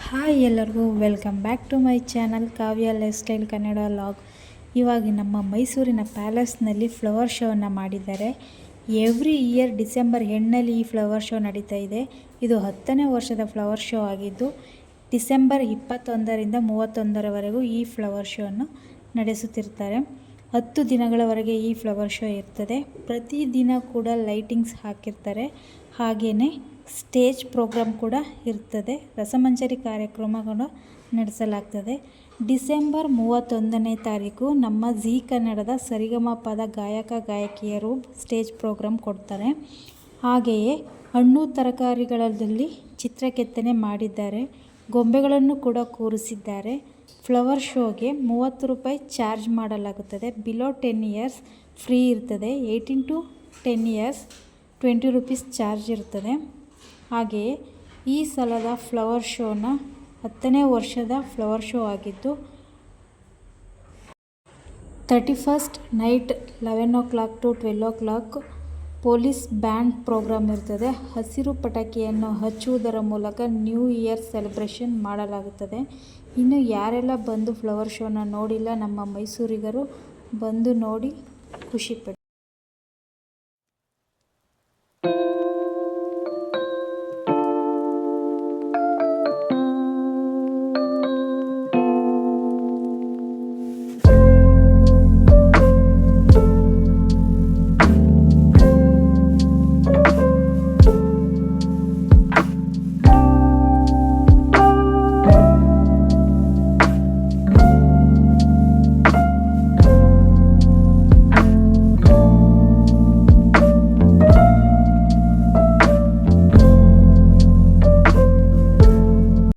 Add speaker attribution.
Speaker 1: Hi ಎಲ್ಲರಿಗೂ welcome back to my channel Kavya lifestyle Kannada log. ಇವಾಗ ನಮ್ಮ ಮೈಸೂರಿನ ಪ್ಯಾಲೇಸ್ನಲ್ಲಿ ಫ್ಲವರ್ ಶೋವನ್ನು ಮಾಡಿದ್ದಾರೆ. ಎವ್ರಿ ಇಯರ್ ಡಿಸೆಂಬರ್ ಎಂಡ್ನಲ್ಲಿ ಈ ಫ್ಲವರ್ ಶೋ ನಡೀತಾ ಇದೆ. ಇದು 10ನೇ ವರ್ಷದ ಫ್ಲವರ್ ಶೋ ಆಗಿದ್ದು ಡಿಸೆಂಬರ್ 21ರಿಂದ 31ರವರೆಗೂ ಈ ಫ್ಲವರ್ ಶೋವನ್ನು ನಡೆಸುತ್ತಿರ್ತಾರೆ. 10 ದಿನಗಳವರೆಗೆ ಈ ಫ್ಲವರ್ ಶೋ ಇರ್ತದೆ. ಪ್ರತಿದಿನ ಕೂಡ ಲೈಟಿಂಗ್ಸ್ ಹಾಕಿರ್ತಾರೆ. ಹಾಗೆಯೇ ಸ್ಟೇಜ್ ಪ್ರೋಗ್ರಾಮ್ ಕೂಡ ಇರ್ತದೆ. ರಸಮಂಜರಿ ಕಾರ್ಯಕ್ರಮ ಕೂಡ ನಡೆಸಲಾಗ್ತದೆ. ಡಿಸೆಂಬರ್ 31ನೇ ತಾರೀಕು ನಮ್ಮ ಜೀ ಕನ್ನಡದ ಸರಿಗಮಪದ ಗಾಯಕ ಗಾಯಕಿಯರು ಸ್ಟೇಜ್ ಪ್ರೋಗ್ರಾಮ್ ಕೊಡ್ತಾರೆ. ಹಾಗೆಯೇ ಹಣ್ಣು ತರಕಾರಿಗಳಲ್ಲಿ ಚಿತ್ರಕೆತ್ತನೆ ಮಾಡಿದ್ದಾರೆ. ಗೊಂಬೆಗಳನ್ನು ಕೂಡ ಕೂರಿಸಿದ್ದಾರೆ. ಫ್ಲವರ್ ಶೋಗೆ 30 ರೂಪಾಯಿ ಚಾರ್ಜ್ ಮಾಡಲಾಗುತ್ತದೆ. ಬಿಲೋ 10 ಇಯರ್ಸ್ ಫ್ರೀ ಇರ್ತದೆ. 18 to 10 ಇಯರ್ಸ್ 20 ರೂಪೀಸ್ ಚಾರ್ಜ್ ಇರ್ತದೆ. ಹಾಗೆಯೇ ಈ ಸಲದ ಫ್ಲವರ್ ಶೋನ 10ನೇ ವರ್ಷದ ಫ್ಲವರ್ ಶೋ ಆಗಿದ್ದು 31st night 11 o'clock to 12 o'clock police band programme ಇರ್ತದೆ. ಹಸಿರು ಪಟಾಕಿಯನ್ನು ಹಚ್ಚುವುದರ ಮೂಲಕ ನ್ಯೂ ಇಯರ್ ಸೆಲೆಬ್ರೇಷನ್ ಮಾಡಲಾಗುತ್ತದೆ. ಇನ್ನು ಯಾರೆಲ್ಲ ಬಂದು ಫ್ಲವರ್ ಶೋನ ನೋಡಿಲ್ಲ, ನಮ್ಮ ಮೈಸೂರಿಗರು ಬಂದು ನೋಡಿ ಖುಷಿಪಡಿ.